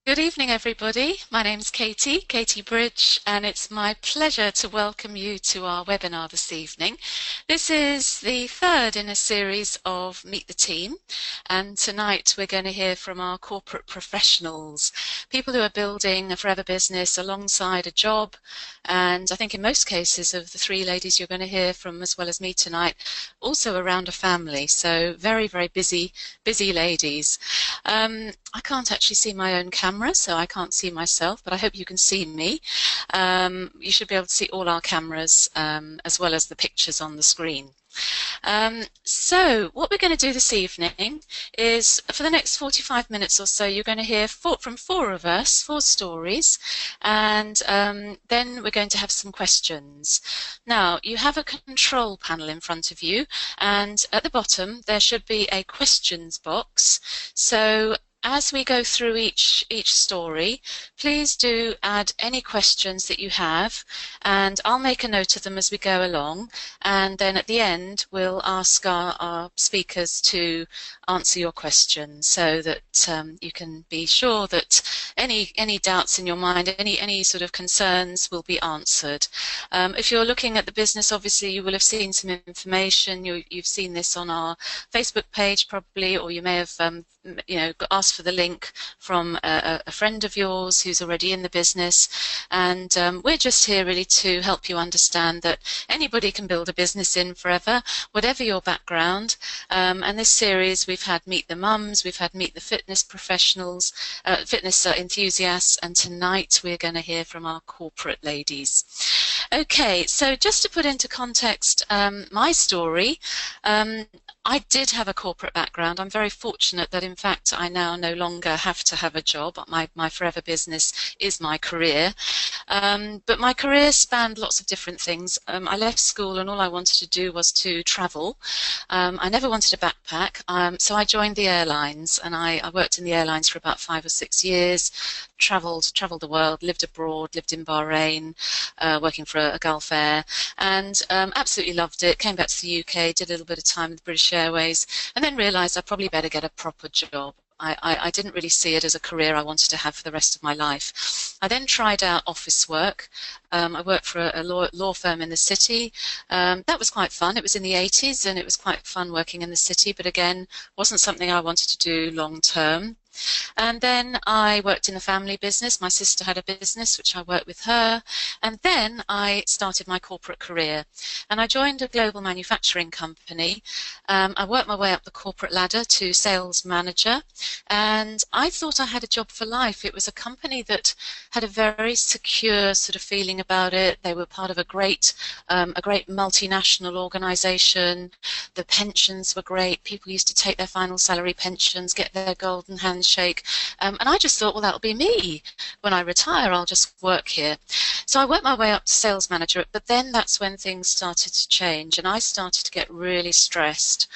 Good evening, everybody. My name's Katie Bridge, and it's my pleasure to welcome you to our webinar this evening. This is the third in a series of Meet the Team, and tonight we're going to hear from our corporate professionals, people who are building a forever business alongside a job, and I think in most cases of the three ladies you're going to hear from, as well as me tonight, also around a family. So very, very busy ladies. I can't actually see my own camera, so I can't see myself, but I hope you can see me. You should be able to see all our cameras as well as the pictures on the screen. So what we're going to do this evening is, for the next 45 minutes or so, you're going to hear from four of us, four stories, and then we're going to have some questions. Now, you have a control panel in front of you, and at the bottom there should be a questions box. So as we go through each story, please do add any questions that you have, and I'll make a note of them as we go along, and then at the end we'll ask our speakers to answer your questions, so that you can be sure that any doubts in your mind, any sort of concerns will be answered. If you're looking at the business, obviously you will have seen some information. You've seen this on our Facebook page probably, or you may have asked for the link from a friend of yours who's already in the business, and we're just here really to help you understand that anybody can build a business in forever, whatever your background. And this series, we've had Meet the Mums, we've had Meet the Fitness Professionals, fitness enthusiasts, and tonight we're going to hear from our corporate ladies. Okay, so just to put into context my story, I did have a corporate background. I'm very fortunate that, in fact, I now no longer have to have a job. My forever business is my career. But my career spanned lots of different things. I left school and all I wanted to do was to travel. I never wanted a backpack, so I joined the airlines, and I worked in the airlines for about 5 or 6 years, traveled the world, lived abroad, lived in Bahrain, working for a Gulf Air, and absolutely loved it. Came back to the UK, did a little bit of time with British Airways, and then realised I'd probably better get a proper job. I didn't really see it as a career I wanted to have for the rest of my life. I then tried out office work. I worked for a law firm in the city. That was quite fun. It was in the 80s, and it was quite fun working in the city, but again, wasn't something I wanted to do long term. And then I worked in the family business. My sister had a business, which I worked with her. And then I started my corporate career. And I joined a global manufacturing company. I worked my way up the corporate ladder to sales manager. And I thought I had a job for life. It was a company that had a very secure sort of feeling about it. They were part of a great multinational organization. The pensions were great. People used to take their final salary pensions, get their golden handshake. And I just thought, well, that'll be me. When I retire, I'll just work here. So I worked my way up to sales manager, but then that's when things started to change, and I started to get really stressed.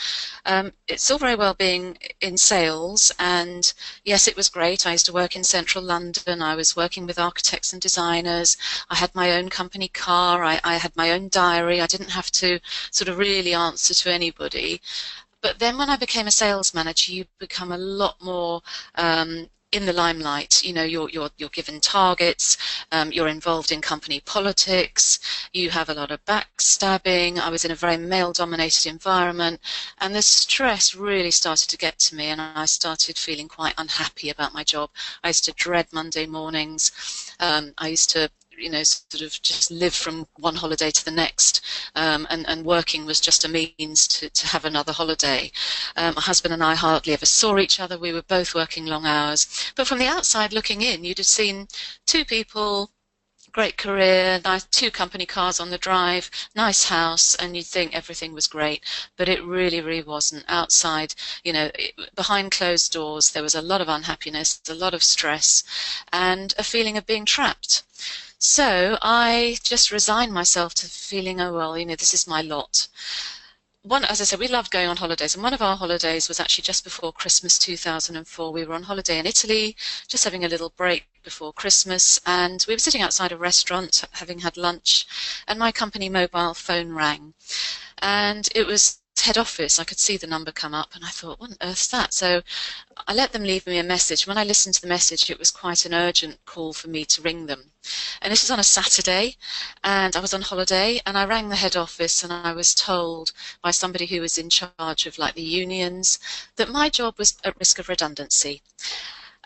It's all very well being in sales, and yes, it was great. I used to work in central London. I was working with architects and designers. I had my own company car. I had my own diary. I didn't have to sort of really answer to anybody. But then when I became a sales manager, you become a lot more in the limelight. You know, you're given targets, you're involved in company politics, you have a lot of backstabbing. I was in a very male-dominated environment, and the stress really started to get to me, and I started feeling quite unhappy about my job. I used to dread Monday mornings. I used to sort of just live from one holiday to the next, and working was just a means to have another holiday. My husband and I hardly ever saw each other. We were both working long hours. But from the outside looking in, you'd have seen two people, great career, nice, two company cars on the drive, nice house, and you'd think everything was great, but it really, really wasn't. Outside, behind closed doors, there was a lot of unhappiness, a lot of stress, and a feeling of being trapped. So I just resigned myself to feeling, oh well, this is my lot. As I said, we loved going on holidays, and one of our holidays was actually just before Christmas 2004. We were on holiday in Italy, just having a little break before Christmas, and we were sitting outside a restaurant having had lunch, and my company mobile phone rang. And it was head office. I could see the number come up, and I thought, what on earth's that? So I let them leave me a message. When I listened to the message, it was quite an urgent call for me to ring them. And this was on a Saturday, and I was on holiday, and I rang the head office, and I was told by somebody who was in charge of like the unions that my job was at risk of redundancy.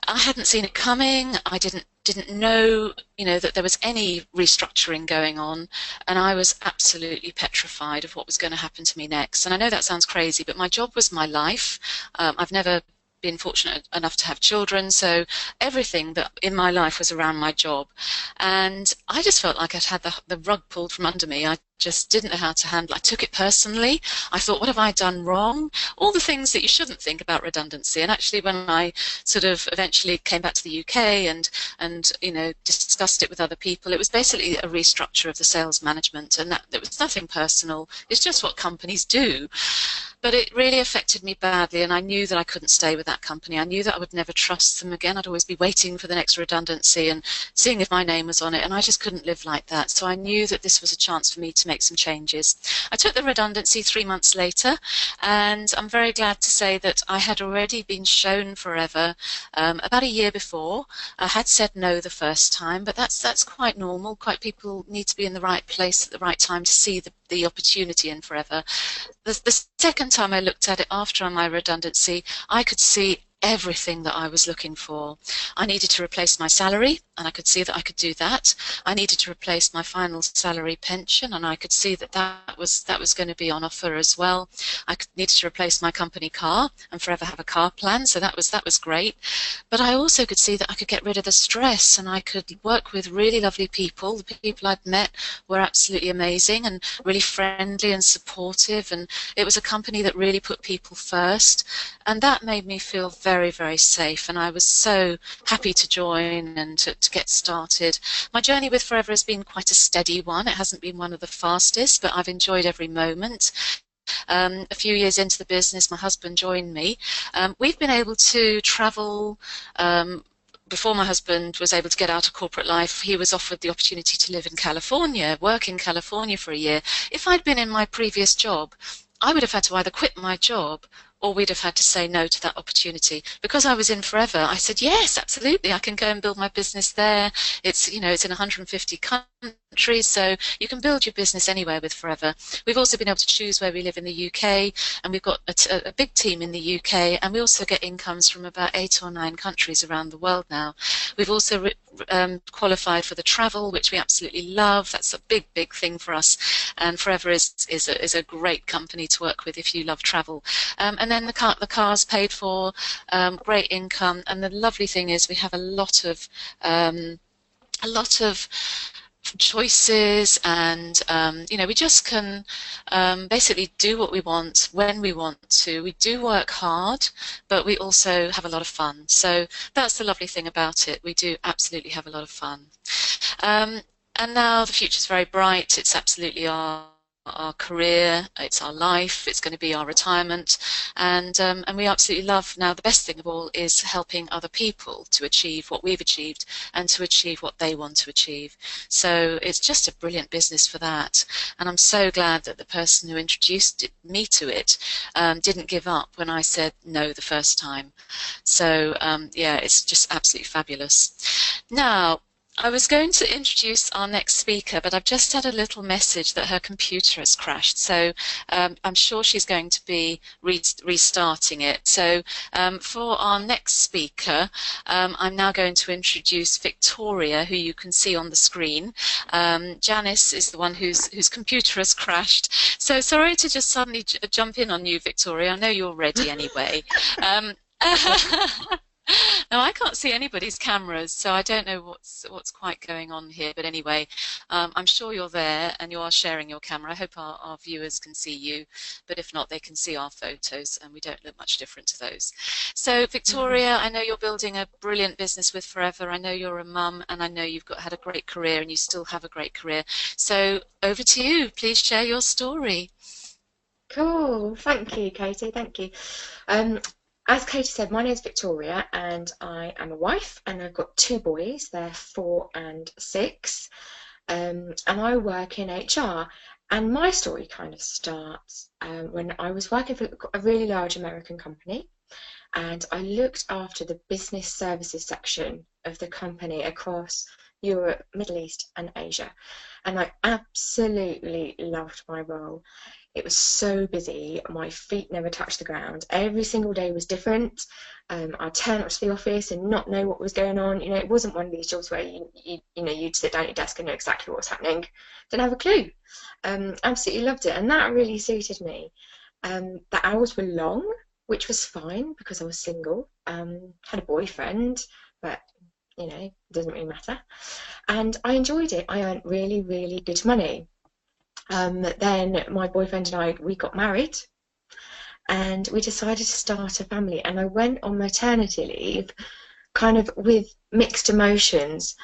I hadn't seen it coming. I didn't know, that there was any restructuring going on, and I was absolutely petrified of what was going to happen to me next. And I know that sounds crazy, but my job was my life. I've never been fortunate enough to have children, so everything that in my life was around my job. And I just felt like I'd had the rug pulled from under me. I just didn't know how to handle it. I took it personally. I thought, what have I done wrong? All the things that you shouldn't think about redundancy. And actually, when I sort of eventually came back to the UK and discussed it with other people, it was basically a restructure of the sales management, and that there was nothing personal. It's just what companies do. But it really affected me badly, and I knew that I couldn't stay with that company. I knew that I would never trust them again. I'd always be waiting for the next redundancy and seeing if my name was on it, and I just couldn't live like that. So I knew that this was a chance for me to make some changes. I took the redundancy 3 months later, and I'm very glad to say that I had already been shown Forever about a year before. I had said no the first time, but that's quite normal. Quite people need to be in the right place at the right time to see the opportunity in Forever. The second time I looked at it after my redundancy, I could see everything that I was looking for. I needed to replace my salary, and I could see that I could do that. I needed to replace my final salary pension, and I could see that that was going to be on offer as well. Needed to replace my company car and Forever have a car plan, so that was great. But I also could see that I could get rid of the stress, and I could work with really lovely people. The people I'd met were absolutely amazing and really friendly and supportive, and it was a company that really put people first, and that made me feel very, very safe, and I was so happy to join and to get started. My journey with Forever has been quite a steady one. It hasn't been one of the fastest, but I've enjoyed every moment. A few years into the business, my husband joined me. We've been able to travel. Before my husband was able to get out of corporate life, he was offered the opportunity to live in California, work in California for a year. If I'd been in my previous job, I would have had to either quit my job or we'd have had to say no to that opportunity. Because I was in Forever, I said, yes, absolutely, I can go and build my business there. It's in 150 countries, so you can build your business anywhere with Forever. We've also been able to choose where we live in the UK, and we've got a big team in the UK, and we also get incomes from about 8 or 9 countries around the world now. We've also qualified for the travel, which we absolutely love. That's a big, big thing for us, and Forever is a great company to work with if you love travel. And then the car's paid for, great income, and the lovely thing is we have a lot of choices, and we just can basically do what we want when we want to. We do work hard, but we also have a lot of fun. So that's the lovely thing about it. We do absolutely have a lot of fun. And now the future's very bright. It's absolutely our career, it's our life, it's going to be our retirement, and we absolutely love. Now the best thing of all is helping other people to achieve what we've achieved and to achieve what they want to achieve. So it's just a brilliant business for that, and I'm so glad that the person who introduced me to it didn't give up when I said no the first time. So yeah, it's just absolutely fabulous. Now, I was going to introduce our next speaker, but I've just had a little message that her computer has crashed, so I'm sure she's going to be restarting it. So for our next speaker, I'm now going to introduce Victoria, who you can see on the screen. Janice is the one whose computer has crashed. So sorry to just suddenly jump in on you, Victoria. I know you're ready anyway. No, I can't see anybody's cameras, so I don't know what's quite going on here. But anyway, I'm sure you're there and you are sharing your camera. I hope our viewers can see you, but if not, they can see our photos, and we don't look much different to those. So Victoria, I know you're building a brilliant business with Forever. I know you're a mum, and I know you've had a great career, and you still have a great career. So over to you. Please share your story. Cool. Thank you, Katie. Thank you. As Katie said, my name is Victoria, and I am a wife, and I've got 2 boys. They're 4 and 6, and I work in HR. And my story kind of starts when I was working for a really large American company, and I looked after the business services section of the company across Europe, Middle East, and Asia. And I absolutely loved my role. It was so busy, my feet never touched the ground. Every single day was different. I'd turn up to the office and not know what was going on. You know, it wasn't one of these jobs where you'd sit down at your desk and know exactly what was happening. Didn't have a clue. Absolutely loved it, and that really suited me. The hours were long, which was fine because I was single. Had a boyfriend, but it doesn't really matter. And I enjoyed it. I earned really, really good money. Then my boyfriend and we got married, and we decided to start a family. And I went on maternity leave kind of with mixed emotions.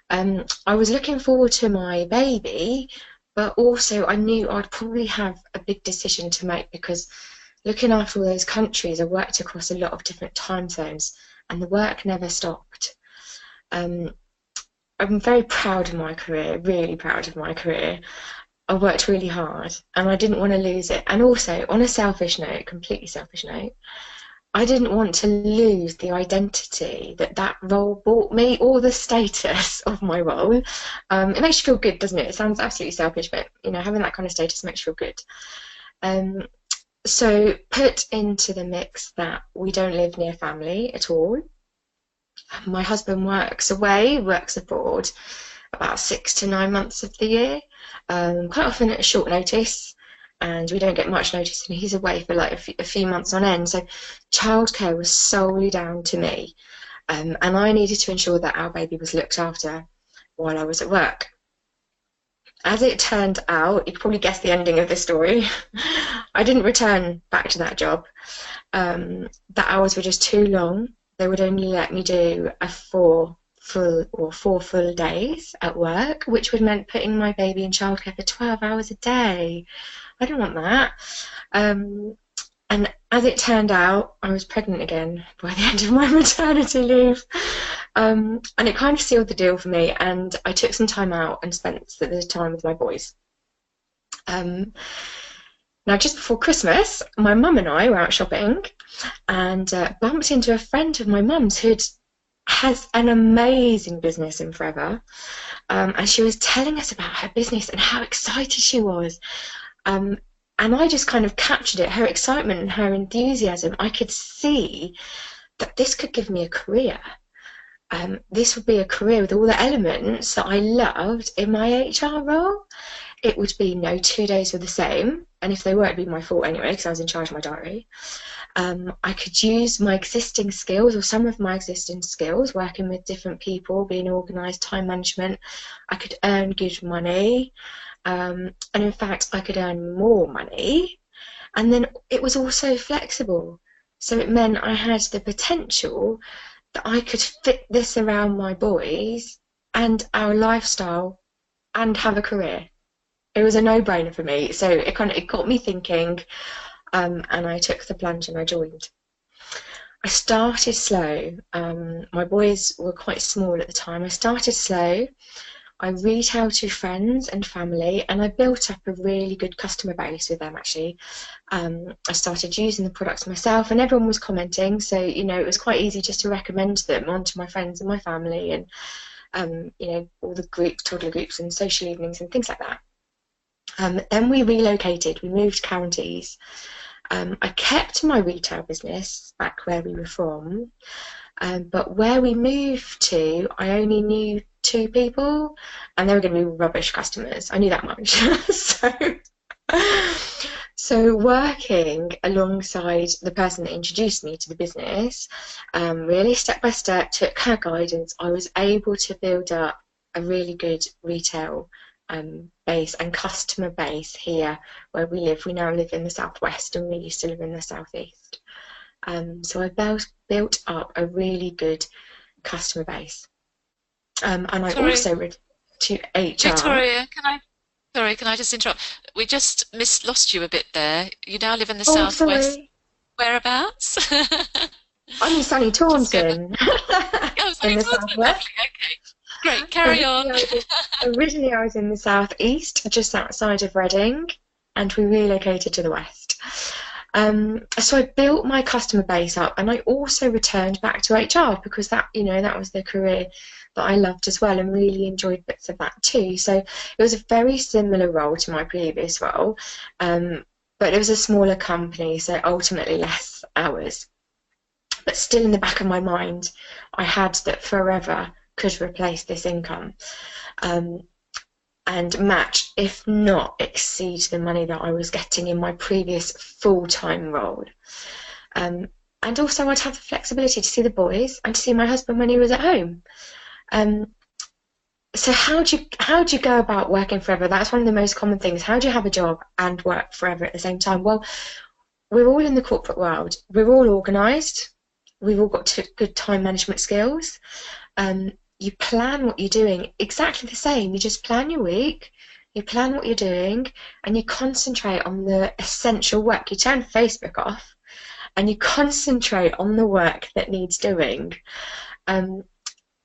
I was looking forward to my baby, but also I knew I'd probably have a big decision to make, because looking after all those countries, I worked across a lot of different time zones, and the work never stopped. I'm very proud of my career, really proud of my career. I worked really hard, and I didn't want to lose it. And also, on a selfish note, completely selfish note, I didn't want to lose the identity that role brought me, or the status of my role. It makes you feel good, doesn't it? It sounds absolutely selfish, but having that kind of status makes you feel good. So put into the mix that we don't live near family at all. My husband works abroad, about 6 to 9 months of the year, quite often at a short notice, and we don't get much notice, and he's away for like a few months on end. So childcare was solely down to me, and I needed to ensure that our baby was looked after while I was at work. As it turned out, you can probably guess the ending of this story. I didn't return back to that job. The hours were just too long. They would only let me do 4 full days at work, which would mean putting my baby in childcare for 12 hours a day. I didn't want that. And as it turned out, I was pregnant again by the end of my maternity leave. And it kind of sealed the deal for me, and I took some time out and spent the time with my boys. Now, just before Christmas, my mum and I were out shopping, and bumped into a friend of my mum's who has an amazing business in Forever, and she was telling us about her business and how excited she was. And I just kind of captured it, her excitement and her enthusiasm. I could see that this could give me a career. This would be a career with all the elements that I loved in my HR role. It would be no 2 days were the same, and if they were, it'd be my fault anyway, because I was in charge of my diary. I could use my existing skills, or some of my existing skills, working with different people, being organised, time management. I could earn good money, and in fact, I could earn more money. And then it was also flexible, so it meant I had the potential that I could fit this around my boys and our lifestyle and have a career. It was a no-brainer for me, so it got me thinking, and I took the plunge and I joined. I started slow. My boys were quite small at the time. I started slow. I retailed to friends and family, and I built up a really good customer base with them, actually. I started using the products myself, and everyone was commenting, so it was quite easy just to recommend them onto my friends and my family, and all the groups, toddler groups and social evenings and things like that. Then we relocated, we moved counties. I kept my retail business back where we were from, but where we moved to, I only knew 2 people, and they were going to be rubbish customers. I knew that much. So working alongside the person that introduced me to the business, really step by step, took her guidance, I was able to build up a really good retail base and customer base here where we live. We now live in the southwest, and we used to live in the southeast. So I built up a really good customer base. And I also to HR. Victoria, can I just interrupt? We just lost you a bit there. You now live in the southwest. Sorry. Whereabouts? I'm in sunny Taunton. Oh, in the southwest. Okay. Great, carry on. Originally, originally I was in the southeast, just outside of Reading, and we relocated to the west. So I built my customer base up, and I also returned back to HR because that was the career that I loved as well, and really enjoyed bits of that too. So it was a very similar role to my previous role, but it was a smaller company, so ultimately less hours. But still in the back of my mind, I had that forever could replace this income. And match, if not exceed, the money that I was getting in my previous full-time role. And also I'd have the flexibility to see the boys and to see my husband when he was at home. So how do you go about working forever? That's one of the most common things. How do you have a job and work forever at the same time? Well, we're all in the corporate world. We're all organised. We've all got good time management skills. You plan what you're doing exactly the same. You just plan your week, you plan what you're doing, and you concentrate on the essential work. You turn Facebook off and you concentrate on the work that needs doing.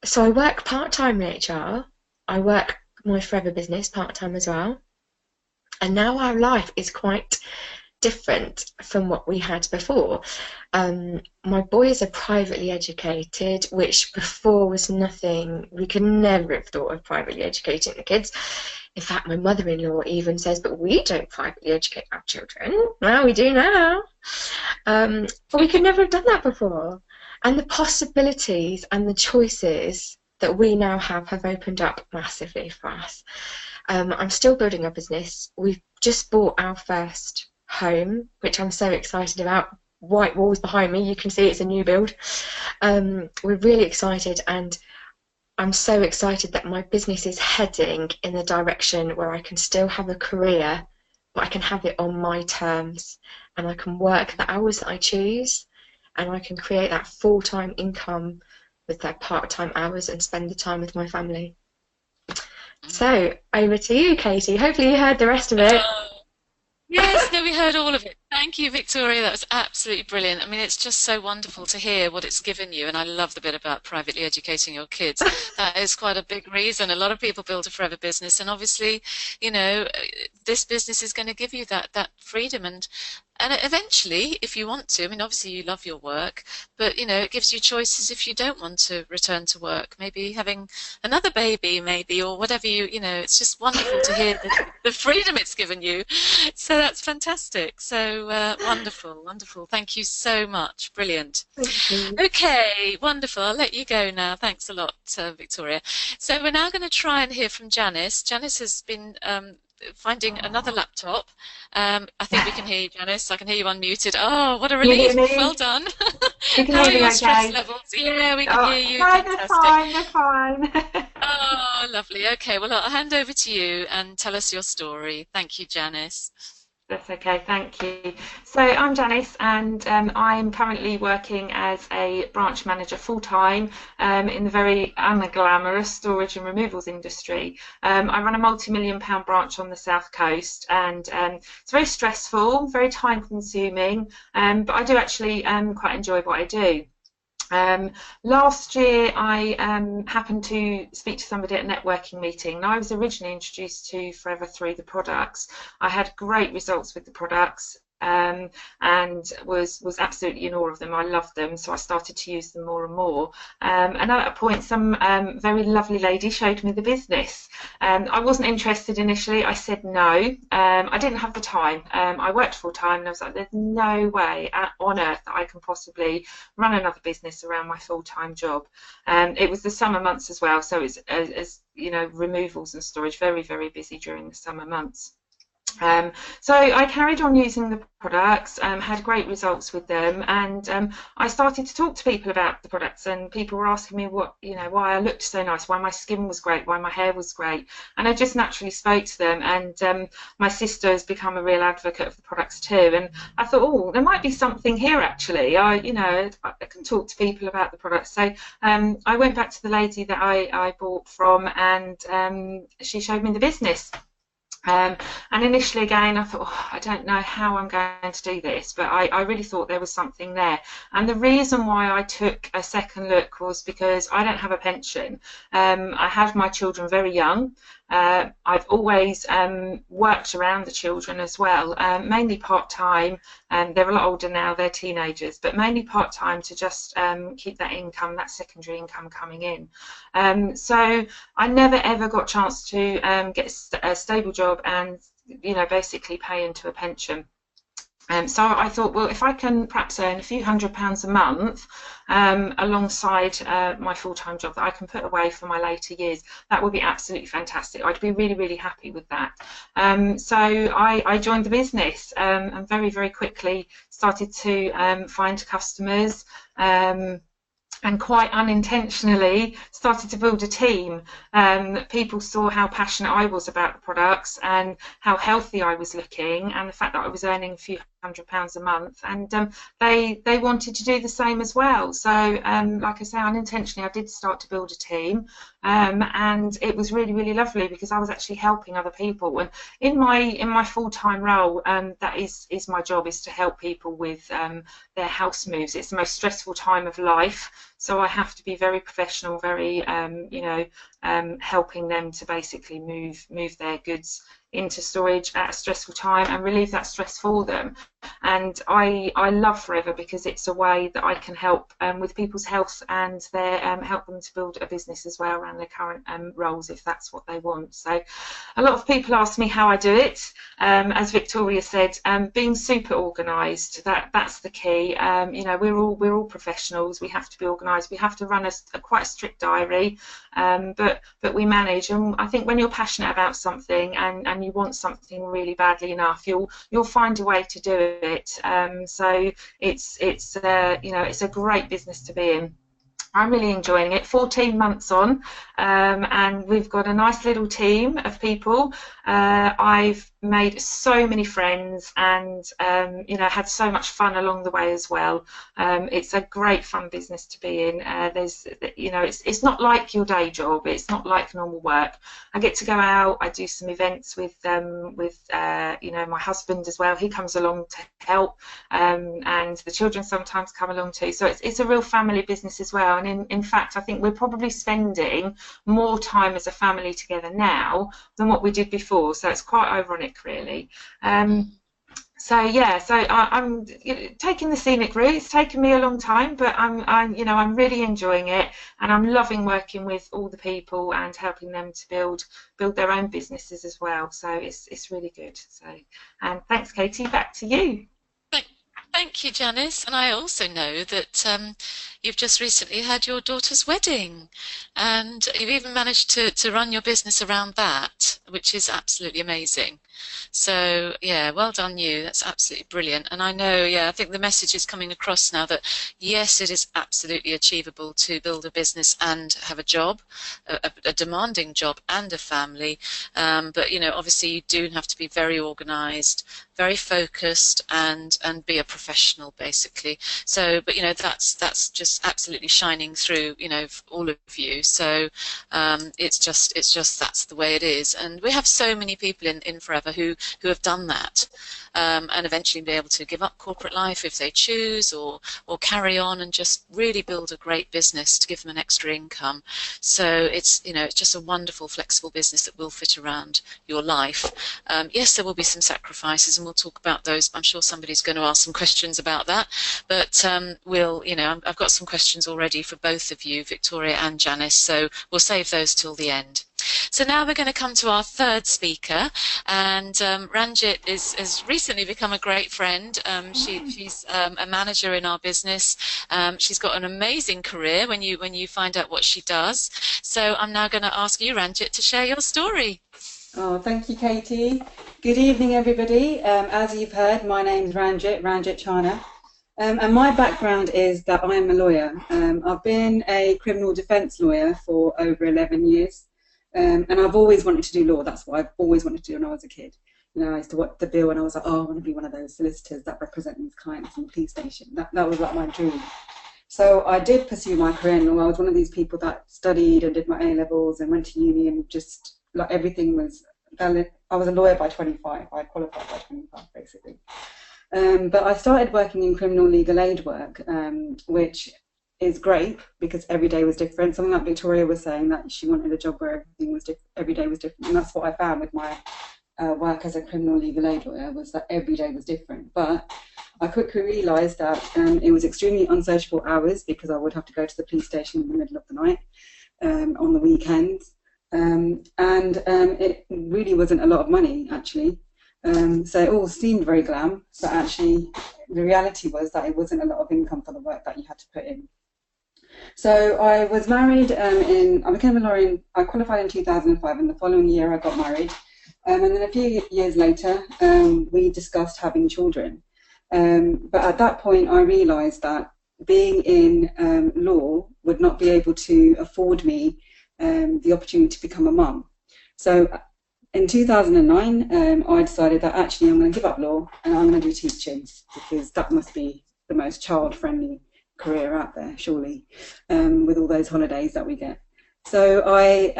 So I work part-time in HR. I work my forever business part-time as well. And now our life is quite different from what we had before. My boys are privately educated, which before was nothing. We could never have thought of privately educating the kids. In fact, my mother-in-law even says, but we don't privately educate our children. Well, we do now. But we could never have done that before. And the possibilities and the choices that we now have opened up massively for us. I'm still building a business. We've just bought our first home, which I'm so excited about. White walls behind me, you can see it's a new build. We're really excited, and I'm so excited that my business is heading in the direction where I can still have a career, but I can have it on my terms, and I can work the hours that I choose, and I can create that full-time income with their part-time hours and spend the time with my family. So over to you, Katie. Hopefully you heard the rest of it. Yes, no, we heard all of it. Thank you, Victoria. That was absolutely brilliant. I mean, it's just so wonderful to hear what it's given you. And I love the bit about privately educating your kids. That is quite a big reason. A lot of people build a forever business. And obviously, this business is going to give you that freedom. And eventually, if you want to, I mean, obviously you love your work, but, it gives you choices if you don't want to return to work. Maybe having another baby, maybe, or whatever it's just wonderful to hear the freedom it's given you. So that's fantastic. So wonderful, wonderful. Thank you so much. Brilliant. Thank you. Okay, wonderful. I'll let you go now. Thanks a lot, Victoria. So we're now going to try and hear from Janice. Janice has been finding another laptop. I think we can hear you, Janice. I can hear you unmuted. Oh, what a relief. Well done. You can How are hear me your okay? stress levels? Yeah, we can hear you. No, they're Fantastic. fine, they're fine. Oh, lovely. Okay, well, I'll hand over to you and tell us your story. Thank you, Janice. That's okay, thank you. So I'm Janice, and I'm currently working as a branch manager full-time in the very unglamorous storage and removals industry. I run a multi-million-pound branch on the south coast, and it's very stressful, very time-consuming, but I do actually quite enjoy what I do. Last year I happened to speak to somebody at a networking meeting. Now, I was originally introduced to Forever through the products. I had great results with the products and was absolutely in awe of them. I loved them, so I started to use them more and more. And at a point, some very lovely lady showed me the business. I wasn't interested initially. I said no. I didn't have the time. I worked full time, and I was like, there's no way on earth that I can possibly run another business around my full-time job. It was the summer months as well, so it's as removals and storage, very, very busy during the summer months. So I carried on using the products, had great results with them, and I started to talk to people about the products, and people were asking me why I looked so nice, why my skin was great, why my hair was great, and I just naturally spoke to them. And my sister has become a real advocate of the products too, and I thought, oh, there might be something here actually. I can talk to people about the products. So I went back to the lady that I bought from, and she showed me the business. And initially, again, I thought, oh, I don't know how I'm going to do this, but I really thought there was something there. And the reason why I took a second look was because I don't have a pension. I have my children very young. I've always worked around the children as well, mainly part-time. They're a lot older now, they're teenagers, but mainly part-time to just keep that income, that secondary income coming in. So I never ever got a chance to get a stable job and, you know, basically pay into a pension. So I thought, well, if I can perhaps earn a few £100s a month alongside my full-time job that I can put away for my later years, that would be absolutely fantastic. I'd be really, really happy with that. So I joined the business and very, very quickly started to find customers. And quite unintentionally started to build a team. People saw how passionate I was about the products and how healthy I was looking, and the fact that I was earning a few £100s a month, and they wanted to do the same as well. So like I say, unintentionally I did start to build a team, and it was really, really lovely because I was actually helping other people. And in my full-time role, that is my job, is to help people with their house moves. It's the most stressful time of life, so I have to be very professional, very you know, helping them to basically move their goods into storage at a stressful time and relieve that stress for them. And I love Forever because it's a way that I can help with people's health and their help them to build a business as well around their current roles, if that's what they want. So a lot of people ask me how I do it. As Victoria said, being super organised, that's the key. You know, we're all professionals. We have to be organised. We have to run a quite strict diary, but we manage. And I think when you're passionate about something and you want something really badly enough, you'll find a way to do it. So it's you know, it's a great business to be in. I'm really enjoying it. 14 months on, and we've got a nice little team of people. I've made so many friends and you know, had so much fun along the way as well. It's a great fun business to be in. There's, you know, it's not like your day job. It's not like normal work. I get to go out. I do some events with you know, my husband as well. He comes along to help, and the children sometimes come along too. So it's a real family business as well. And in fact, I think we're probably spending more time as a family together now than what we did before. So it's quite ironic, really. So yeah, so I'm taking the scenic route. It's taken me a long time, but you know, I'm really enjoying it, and I'm loving working with all the people and helping them to build their own businesses as well. So it's really good. So, and thanks, Katie. Back to you. Thank you, Janice. And I also know that you've just recently had your daughter's wedding, and you've even managed to run your business around that, which is absolutely amazing. So yeah, well done you. That's absolutely brilliant. And I know, yeah, I think the message is coming across now that yes, it is absolutely achievable to build a business and have a job, a demanding job and a family. But you know, obviously you do have to be very organized, very focused, and be a professional basically. So, but you know, that's just absolutely shining through, you know, all of you. So it's just that's the way it is. And we have so many people in Forever who have done that, and eventually be able to give up corporate life if they choose, or carry on and just really build a great business to give them an extra income. So it's, you know, it's just a wonderful flexible business that will fit around your life. Yes, there will be some sacrifices, and we'll talk about those. I'm sure somebody's going to ask some questions about that, but we'll, you know, I've got some questions already for both of you, Victoria and Janice, so we'll save those till the end. So now we're going to come to our third speaker, and Ranjit has recently become a great friend. She's a manager in our business. She's got an amazing career when you find out what she does. So I'm now going to ask you, Ranjit, to share your story. Oh, thank you, Katie. Good evening, everybody. As you've heard, my name's Ranjit Chana. And my background is that I'm a lawyer. I've been a criminal defence lawyer for over 11 years. And I've always wanted to do law. That's what I've always wanted to do when I was a kid. You know, I used to watch the bill and I was like, oh, I want to be one of those solicitors that represent these clients in the police station. That was like my dream. So I did pursue my career in law. I was one of these people that studied and did my A-levels and went to uni, and just like everything was I was a lawyer by 25. I qualified by 25, basically. But I started working in criminal legal aid work, which is great because every day was different. Something like Victoria was saying, that she wanted a job where everything was every day was different, and that's what I found with my work as a criminal legal aid lawyer, was that every day was different. But I quickly realised that it was extremely unsociable hours because I would have to go to the police station in the middle of the night on the weekends, and it really wasn't a lot of money, actually. So it all seemed very glam, but actually the reality was that it wasn't a lot of income for the work that you had to put in. So I was married I became a lawyer, I qualified in 2005, and the following year I got married. And then a few years later, we discussed having children. But at that point, I realised that being in law would not be able to afford me the opportunity to become a mum. So in 2009, I decided that actually I'm going to give up law and I'm going to do teaching, because that must be the most child-friendly career out there, surely, with all those holidays that we get. So I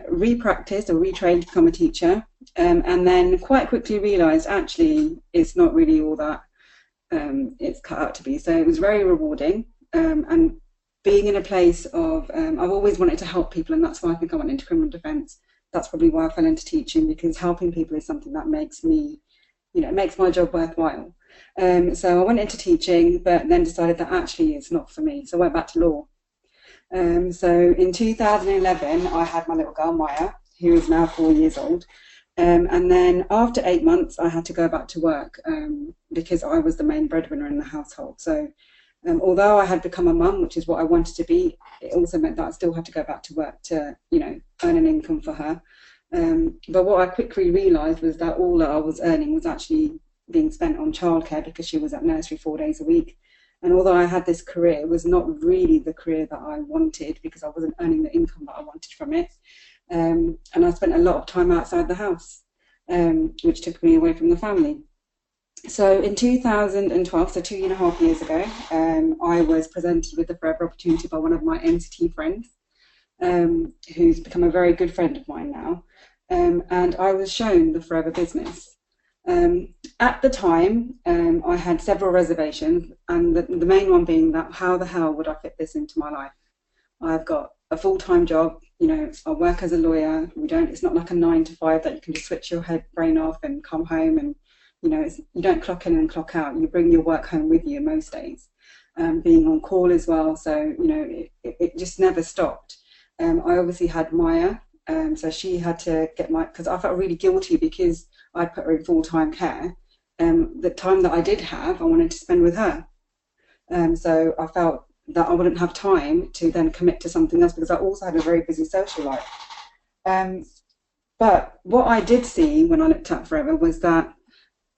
re-practiced or retrained to become a teacher, and then quite quickly realised actually it's not really all that it's cut out to be. So it was very rewarding, and being in a place of, I've always wanted to help people, and that's why I think I went into criminal defence. That's probably why I fell into teaching, because helping people is something that makes me, it makes my job worthwhile. So I went into teaching, but then decided that actually it's not for me. So I went back to law. So in 2011, I had my little girl, Maya, who is now 4 years old. And then after 8 months, I had to go back to work because I was the main breadwinner in the household. So although I had become a mum, which is what I wanted to be, it also meant that I still had to go back to work to, earn an income for her. But what I quickly realised was that all that I was earning was actually being spent on childcare, because she was at nursery 4 days a week. And although I had this career, it was not really the career that I wanted, because I wasn't earning the income that I wanted from it. And I spent a lot of time outside the house, which took me away from the family. So in 2012, so 2.5 years ago, I was presented with the Forever opportunity by one of my NCT friends, who's become a very good friend of mine now. And I was shown the Forever business. At the time, I had several reservations, and the main one being that how the hell would I fit this into my life? I've got a full-time job, I work as a lawyer. It's not like a 9 to 5 that you can just switch your brain off and come home and, you don't clock in and clock out. You bring your work home with you most days, being on call as well. So, it just never stopped. I obviously had Maya, so she had to get because I felt really guilty because I'd put her in full-time care. The time that I did have, I wanted to spend with her. So I felt that I wouldn't have time to then commit to something else, because I also had a very busy social life. But what I did see when I looked at Forever was that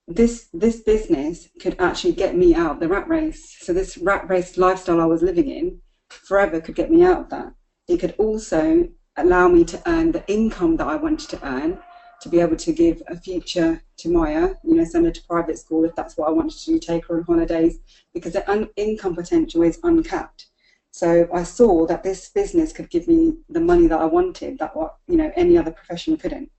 this business could actually get me out of the rat race. So this rat race lifestyle I was living in, Forever could get me out of that. It could also allow me to earn the income that I wanted to earn, to be able to give a future to Maya, send her to private school if that's what I wanted to do, take her on holidays, because the income potential is uncapped. So I saw that this business could give me the money that I wanted, that what any other profession couldn't.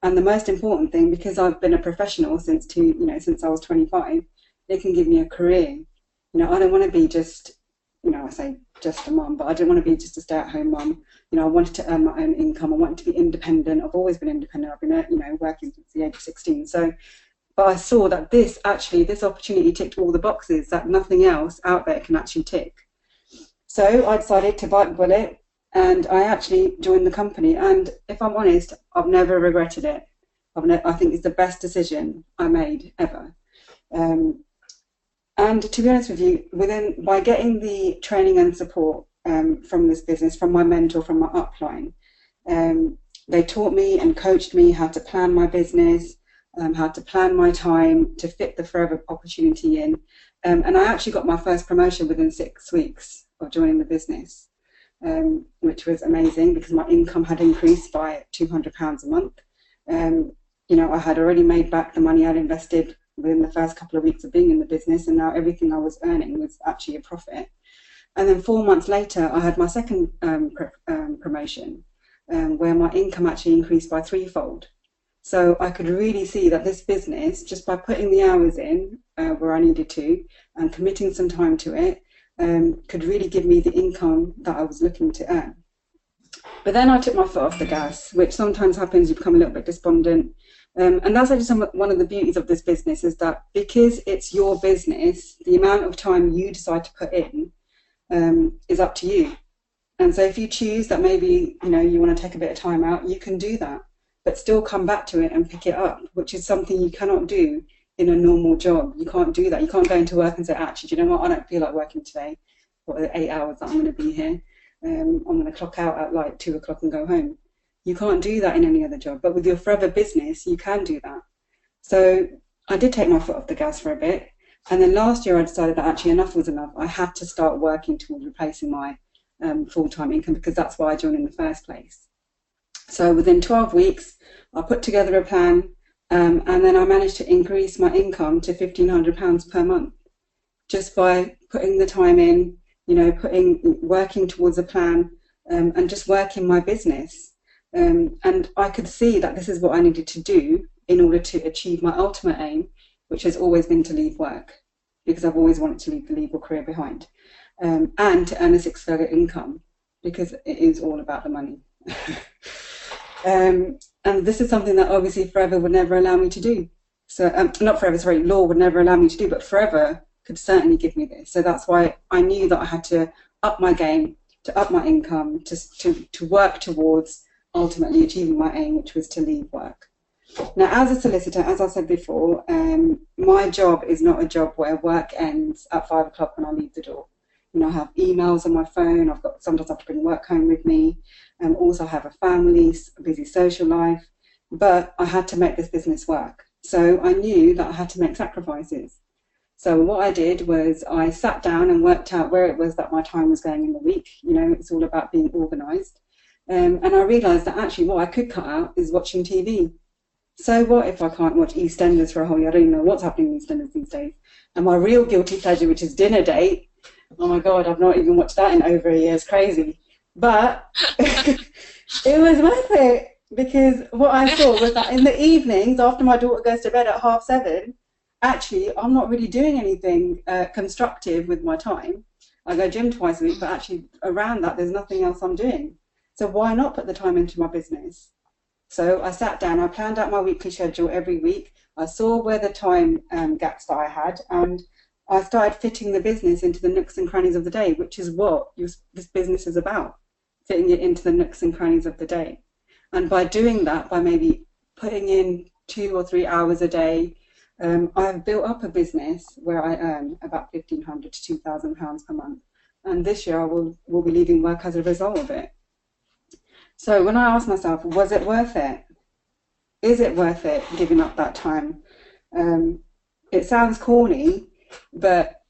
And the most important thing, because I've been a professional since I was 25, it can give me a career. I don't want to be just, I say just a mum, but I didn't want to be just a stay-at-home mum. I wanted to earn my own income. I wanted to be independent. I've always been independent. I've been, working since the age of 16. So, but I saw that this opportunity ticked all the boxes that nothing else out there can actually tick. So I decided to bite the bullet, and I actually joined the company. And if I'm honest, I've never regretted it. I think it's the best decision I made ever. And to be honest with you, by getting the training and support from this business, from my mentor, from my upline, they taught me and coached me how to plan my business, how to plan my time to fit the Forever opportunity in. And I actually got my first promotion within 6 weeks of joining the business, which was amazing because my income had increased by £200 a month. I had already made back the money I'd invested within the first couple of weeks of being in the business, and now everything I was earning was actually a profit. And then 4 months later, I had my second promotion, where my income actually increased by threefold. So I could really see that this business, just by putting the hours in where I needed to and committing some time to it, could really give me the income that I was looking to earn. But then I took my foot off the gas, which sometimes happens. You become a little bit despondent. And that's actually one of the beauties of this business, is that because it's your business, the amount of time you decide to put in is up to you. And so if you choose that maybe, you know, you want to take a bit of time out, you can do that, but still come back to it and pick it up, which is something you cannot do in a normal job. You can't do that. You can't go into work and say, actually, do you know what, I don't feel like working today for the 8 hours that I'm going to be here. I'm going to clock out at like 2 o'clock and go home. You can't do that in any other job, but with your forever business, you can do that. So I did take my foot off the gas for a bit. And then last year I decided that actually enough was enough. I had to start working towards replacing my full-time income, because that's why I joined in the first place. So within 12 weeks, I put together a plan, and then I managed to increase my income to £1,500 per month, just by putting the time in, you know, working towards a plan, and just working my business. And I could see that this is what I needed to do in order to achieve my ultimate aim, which has always been to leave work, because I've always wanted to leave the legal career behind, and to earn a 6-figure income, because it is all about the money. And this is something that obviously Forever would never allow me to do. So, not Forever, sorry, law would never allow me to do, but Forever could certainly give me this. So that's why I knew that I had to up my game, to up my income, to work towards ultimately achieving my aim, which was to leave work. Now, as a solicitor, as I said before, my job is not a job where work ends at 5 o'clock when I leave the door. You know, I have emails on my phone. Sometimes I have to bring work home with me. Also, I have a family, a busy social life. But I had to make this business work. So I knew that I had to make sacrifices. So what I did was I sat down and worked out where it was that my time was going in the week. You know, it's all about being organised. And I realised that actually what I could cut out is watching TV. So what if I can't watch EastEnders for a whole year? I don't even know what's happening in EastEnders these days. And my real guilty pleasure, which is Dinner Date, oh my God, I've not even watched that in over a year. It's crazy. But it was worth it, because what I saw was that in the evenings, after my daughter goes to bed at 7:30, actually I'm not really doing anything constructive with my time. I go gym twice a week, but actually around that there's nothing else I'm doing. So why not put the time into my business? So I sat down, I planned out my weekly schedule every week. I saw where the time gaps that I had, and I started fitting the business into the nooks and crannies of the day, which is what this business is about, fitting it into the nooks and crannies of the day. And by doing that, by maybe putting in 2 or 3 hours a day, I've built up a business where I earn about £1,500 to £2,000 per month. And this year I will be leaving work as a result of it. So when I asked myself, was it worth it? Is it worth it giving up that time? It sounds corny, but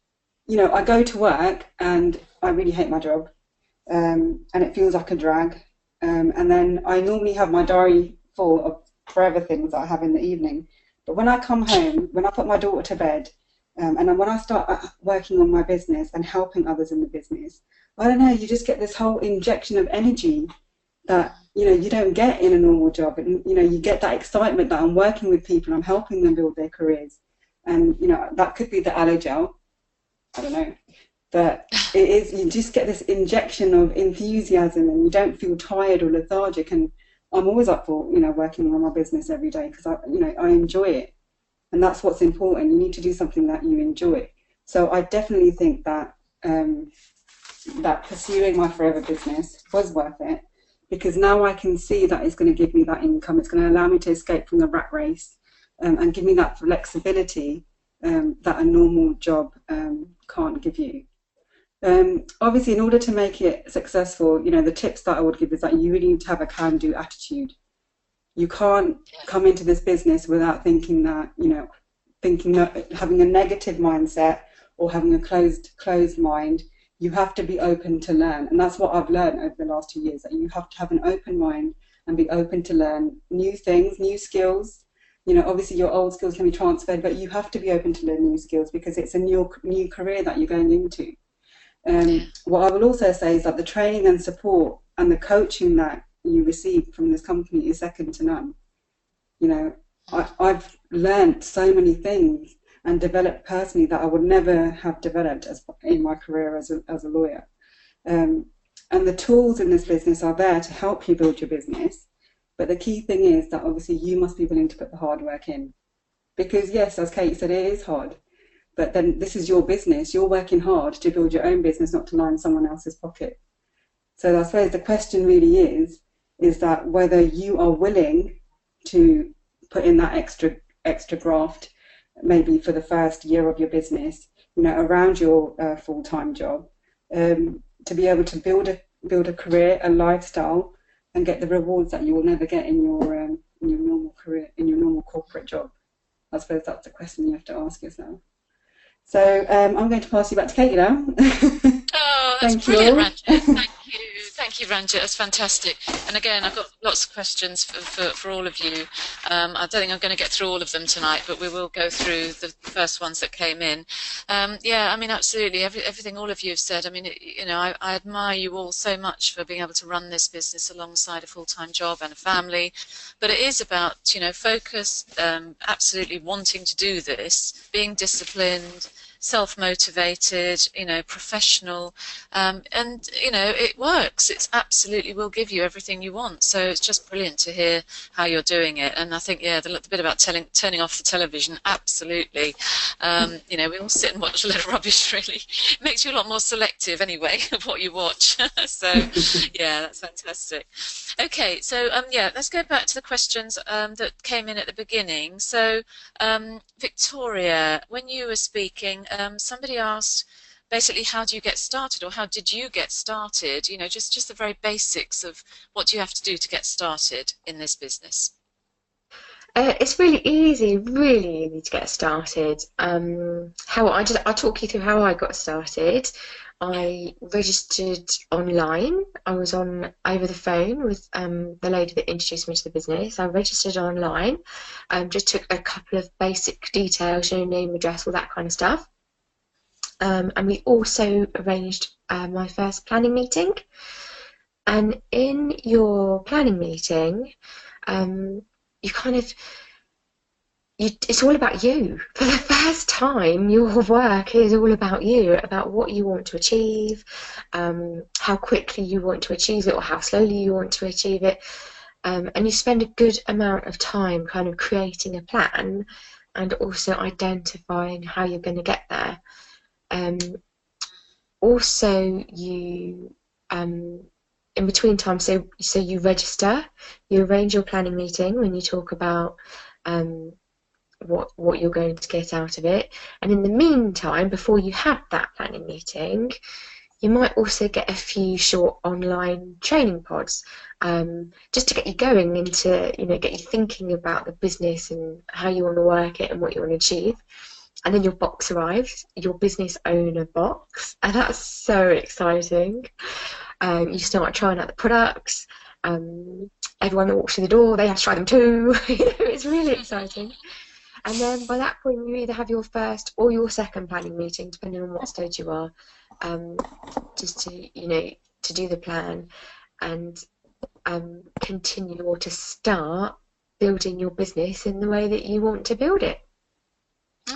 you know, I go to work and I really hate my job, and it feels like a drag. And then I normally have my diary full of Forever things that I have in the evening. But when I come home, when I put my daughter to bed, and when I start working on my business and helping others in the business, I don't know, you just get this whole injection of energy that, you know, you don't get in a normal job. And, you know, you get that excitement that I'm working with people, I'm helping them build their careers. And, you know, that could be the aloe gel, I don't know. But it is, you just get this injection of enthusiasm and you don't feel tired or lethargic. And I'm always up for, you know, working on my business every day because, I enjoy it. And that's what's important. You need to do something that you enjoy. So I definitely think that that pursuing my Forever business was worth it, because now I can see that it's going to give me that income. It's going to allow me to escape from the rat race and give me that flexibility that a normal job can't give you. Obviously, in order to make it successful, you know, the tips that I would give is that you really need to have a can-do attitude. You can't come into this business without thinking that, you know, having a negative mindset or having a closed mind. You have to be open to learn, and that's what I've learned over the last 2 years, that you have to have an open mind and be open to learn new things, new skills. You know, obviously your old skills can be transferred, but you have to be open to learn new skills because it's a new career that you're going into. What I will also say is that the training and support and the coaching that you receive from this company is second to none. You know, I've learned so many things and developed personally that I would never have developed in my career as a lawyer. And the tools in this business are there to help you build your business. But the key thing is that obviously you must be willing to put the hard work in. Because yes, as Kate said, it is hard. But then this is your business. You're working hard to build your own business, not to line someone else's pocket. So I suppose the question really is that whether you are willing to put in that extra graft, maybe for the first year of your business, you know, around your full-time job, to be able to build a career, a lifestyle, and get the rewards that you will never get in your normal career, in your normal corporate job. I suppose that's the question you have to ask yourself. So I'm going to pass you back to Katie now. Oh, that's brilliant, Ranjit. Thank you, Ranjit. That's fantastic. And again, I've got lots of questions for all of you. I don't think I'm going to get through all of them tonight, but we will go through the first ones that came in. Yeah, I mean, absolutely, everything all of you have said. I mean, you know, I admire you all so much for being able to run this business alongside a full-time job and a family. But it is about, you know, focus, absolutely wanting to do this, being disciplined, self-motivated, you know, professional, and you know, it works. It absolutely will give you everything you want. So it's just brilliant to hear how you're doing it. And I think, yeah, the bit about turning off the television, absolutely. You know, we all sit and watch a lot of rubbish. Really, it makes you a lot more selective anyway of what you watch. So yeah, that's fantastic. Okay, so yeah, let's go back to the questions that came in at the beginning. So Victoria, when you were speaking, somebody asked basically, how do you get started, or how did you get started? You know, just the very basics of what do you have to do to get started in this business. It's really easy to get started. I'll talk you through how I got started. I registered online. I was on over the phone with the lady that introduced me to the business. I registered online, just took a couple of basic details, you know, name, address, all that kind of stuff. And we also arranged my first planning meeting. And in your planning meeting, it's all about you. For the first time, your work is all about you, about what you want to achieve, how quickly you want to achieve it, or how slowly you want to achieve it. And you spend a good amount of time kind of creating a plan and also identifying how you're going to get there. Also, you in between time, so you register, you arrange your planning meeting when you talk about what you're going to get out of it, and in the meantime, before you have that planning meeting, you might also get a few short online training pods, just to get you going into, you know, get you thinking about the business and how you want to work it and what you want to achieve. And then your box arrives, your business owner box, and that's so exciting. You start trying out the products. Everyone that walks through the door, they have to try them too. It's really exciting. And then by that point, you either have your first or your second planning meeting, depending on what stage you are, just to, you know, to do the plan and continue or to start building your business in the way that you want to build it.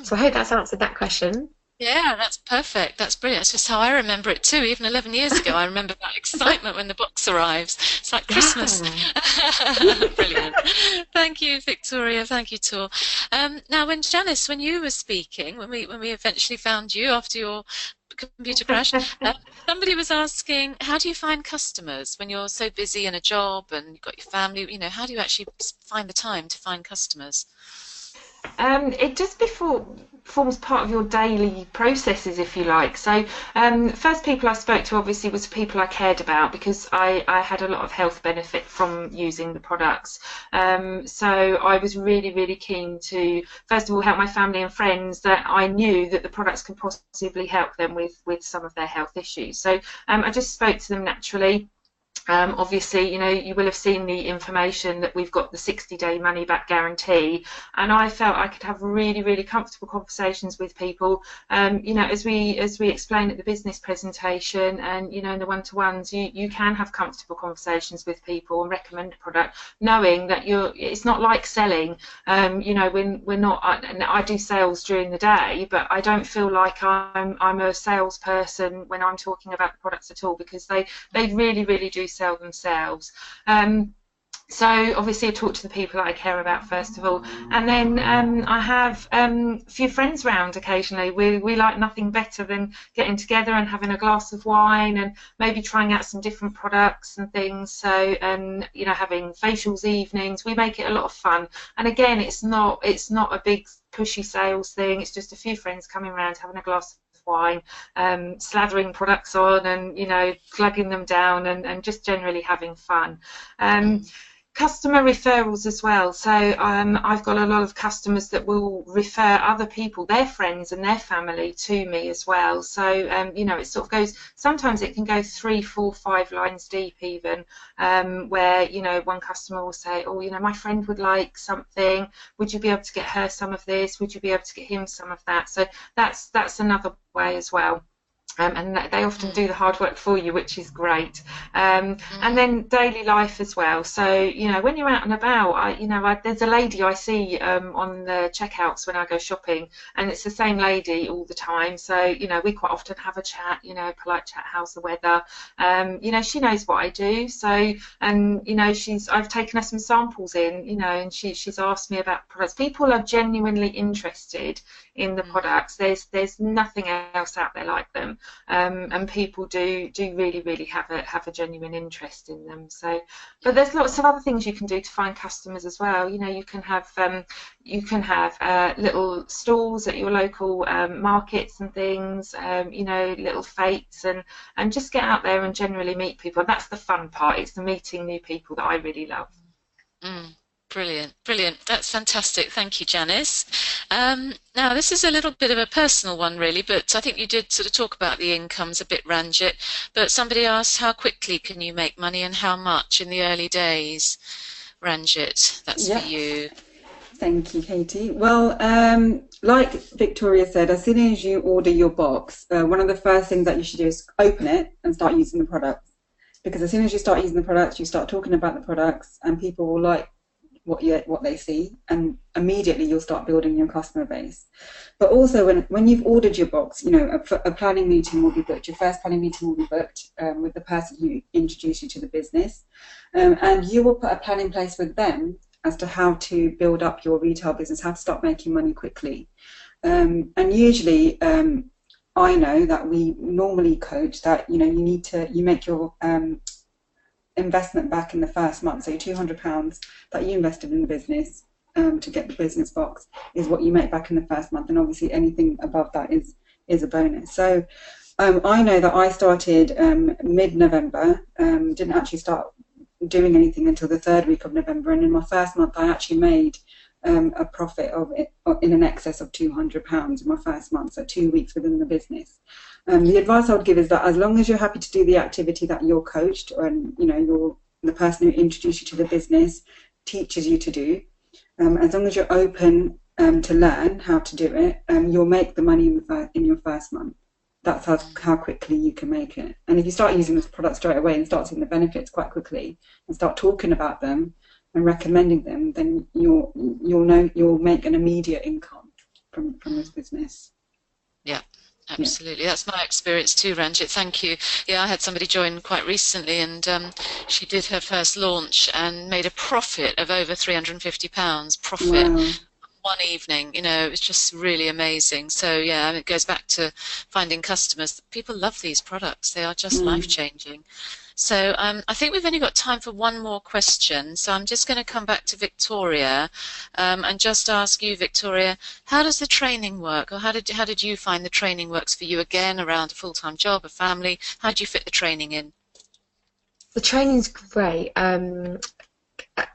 So I hope that's answered that question. Yeah, that's perfect. That's brilliant. That's just how I remember it too. Even 11 years ago, I remember that excitement when the box arrives. It's like Christmas. Yeah. Brilliant. Thank you, Victoria. Thank you, Tor. Now, Janice, when you were speaking, when we eventually found you after your computer crash, somebody was asking, how do you find customers when you're so busy in a job and you've got your family? You know, how do you actually find the time to find customers? It just forms part of your daily processes, if you like. So first people I spoke to obviously was people I cared about, because I had a lot of health benefit from using the products. So I was really keen to first of all help my family and friends that I knew that the products could possibly help them with some of their health issues. So I just spoke to them naturally. Obviously, you know, you will have seen the information that we've got the 60-day money-back guarantee, and I felt I could have really, really comfortable conversations with people. You know, as we explained at the business presentation, and you know, in the one-to-ones, you can have comfortable conversations with people and recommend a product, knowing that it's not like selling. You know, we're not. I do sales during the day, but I don't feel like I'm a salesperson when I'm talking about the products at all, because they really, really do sell themselves. So obviously I talk to the people that I care about first of all, and then I have a few friends round occasionally. We like nothing better than getting together and having a glass of wine and maybe trying out some different products and things. So you know, having facials evenings, we make it a lot of fun. And again, it's not a big pushy sales thing. It's just a few friends coming around, having a glass of wine, slathering products on, and you know, glugging them down, and just generally having fun. Customer referrals as well. So I've got a lot of customers that will refer other people, their friends and their family, to me as well. So you know, it sort of goes, sometimes it can go 3, 4, 5 lines deep even, where you know, one customer will say, oh, you know, my friend would like something, would you be able to get her some of this, would you be able to get him some of that? So that's another way as well. And they often do the hard work for you, which is great. And then daily life as well. So you know, when you're out and about, there's a lady I see on the checkouts when I go shopping, and it's the same lady all the time. So you know, we quite often have a chat, you know, polite chat, how's the weather? You know, she knows what I do. So, and you know, I've taken her some samples in, you know, and she's asked me about products. People are genuinely interested in the products. There's nothing else out there like them. And people do really, really have a genuine interest in them. So, but there's lots of other things you can do to find customers as well. You know, you can have little stalls at your local markets and things. You know, little fetes, and just get out there and generally meet people. And that's the fun part. It's the meeting new people that I really love. Brilliant, brilliant. That's fantastic. Thank you, Janice. Now, this is a little bit of a personal one, really, but I think you did sort of talk about the incomes a bit, Ranjit. But somebody asked, how quickly can you make money and how much in the early days? Ranjit, that's for you. Thank you, Katie. Well, like Victoria said, as soon as you order your box, one of the first things that you should do is open it and start using the products. Because as soon as you start using the products, you start talking about the products, and people will like what they see, and immediately you'll start building your customer base. But also when you've ordered your box, you know, a planning meeting will be booked. Your first planning meeting will be booked with the person who introduced you to the business, and you will put a plan in place with them as to how to build up your retail business, how to start making money quickly. And usually I know that we normally coach that, you know, you make your investment back in the first month. So your £200 that you invested in the business to get the business box is what you make back in the first month, and obviously anything above that is a bonus. So I know that I started mid-November, didn't actually start doing anything until the 3rd week of November, and in my first month I actually made a profit in an excess of £200 in my first month, so 2 weeks within the business. The advice I would give is that as long as you're happy to do the activity that you're coached, and you know, the person who introduced you to the business teaches you to do, as long as you're open to learn how to do it, you'll make the money in your first month. That's how quickly you can make it. And if you start using this product straight away and start seeing the benefits quite quickly and start talking about them and recommending them, then you'll make an immediate income from this business. Yeah. Absolutely, that's my experience too, Ranjit. Thank you. Yeah, I had somebody join quite recently, and she did her first launch and made a profit of over £350 profit. Wow. One evening. You know, it was just really amazing. So yeah, it goes back to finding customers. People love these products. They are just life-changing. So I think we've only got time for one more question. So I'm just going to come back to Victoria and just ask you, Victoria, how does the training work? Or how did you find the training works for you, again, around a full-time job, a family? How do you fit the training in? The training's great.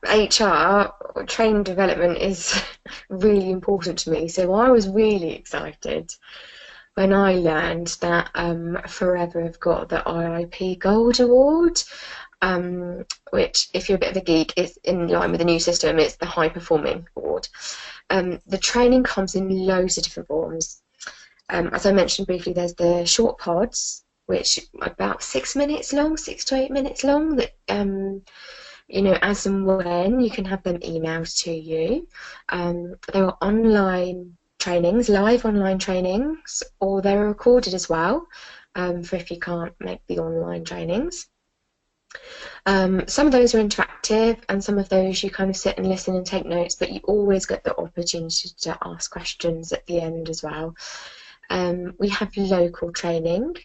HR, training development, is really important to me. So I was really excited when I learned that Forever have got the RIP Gold Award. which, if you're a bit of a geek, is in line with the new system. It's the high performing board. The training comes in loads of different forms. As I mentioned briefly, there's the short pods, which are about 6 minutes long, 6 to 8 minutes long, that you know, as and when you can have them emailed to you. There are online trainings, live online trainings, or they're recorded as well, for if you can't make the online trainings. Some of those are interactive, and some of those you kind of sit and listen and take notes, but you always get the opportunity to ask questions at the end as well. We have local training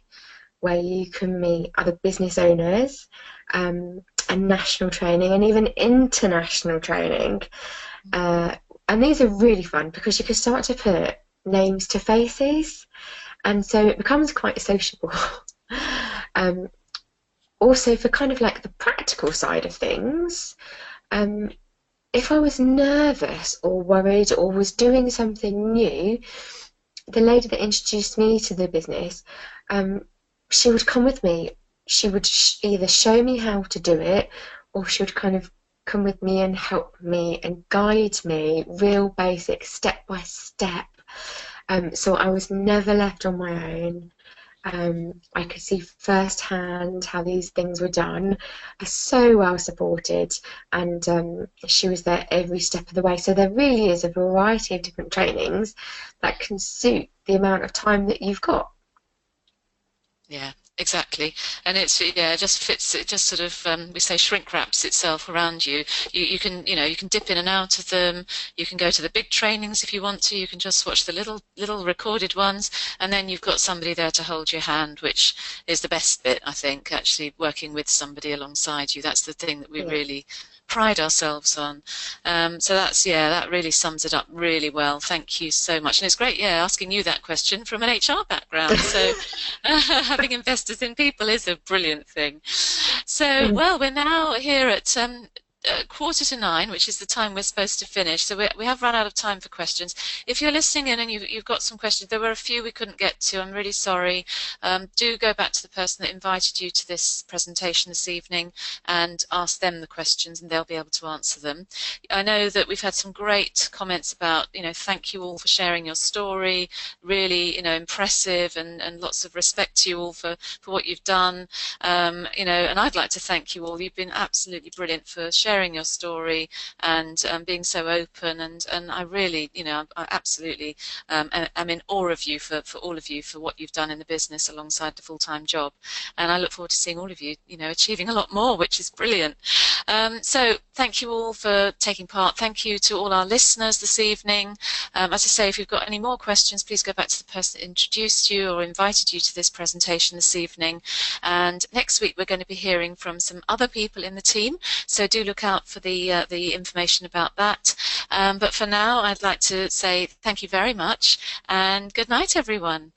where you can meet other business owners, and national training, and even international training. And these are really fun because you can start to put names to faces, and so it becomes quite sociable. Also, for kind of like the practical side of things, if I was nervous or worried or was doing something new, the lady that introduced me to the business, she would come with me. She would either show me how to do it, or she would kind of come with me and help me and guide me, real basic, step by step. So I was never left on my own. I could see firsthand how these things were done. I so well supported, and she was there every step of the way. So there really is a variety of different trainings that can suit the amount of time that you've got. Yeah, exactly. And it's, yeah, it just fits, it just sort of, we say shrink wraps itself around you. You can, you know, you can dip in and out of them. You can go to the big trainings if you want to. You can just watch the little recorded ones, and then you've got somebody there to hold your hand, which is the best bit, I think, actually working with somebody alongside you. That's the thing that we really pride ourselves on. So that's, yeah, that really sums it up really well. Thank you so much. And it's great, yeah, asking you that question from an HR background. So having investors in people is a brilliant thing. So, well, we're now here at 8:45, which is the time we're supposed to finish. So we have run out of time for questions. If you're listening in and you've got some questions, there were a few we couldn't get to. I'm really sorry. Do go back to the person that invited you to this presentation this evening and ask them the questions, and they'll be able to answer them. I know that we've had some great comments about, you know, thank you all for sharing your story. Really, you know, impressive, and lots of respect to you all for what you've done. You know, and I'd like to thank you all. You've been absolutely brilliant for sharing your story and being so open, and I really, you know, I absolutely am in awe of you for all of you for what you've done in the business alongside the full-time job, and I look forward to seeing all of you, you know, achieving a lot more, which is brilliant. So thank you all for taking part. Thank you to all our listeners this evening. As I say, if you've got any more questions, please go back to the person that introduced you or invited you to this presentation this evening. And next week we're going to be hearing from some other people in the team, so do look out for the information about that. But for now, I'd like to say thank you very much, and good night, everyone.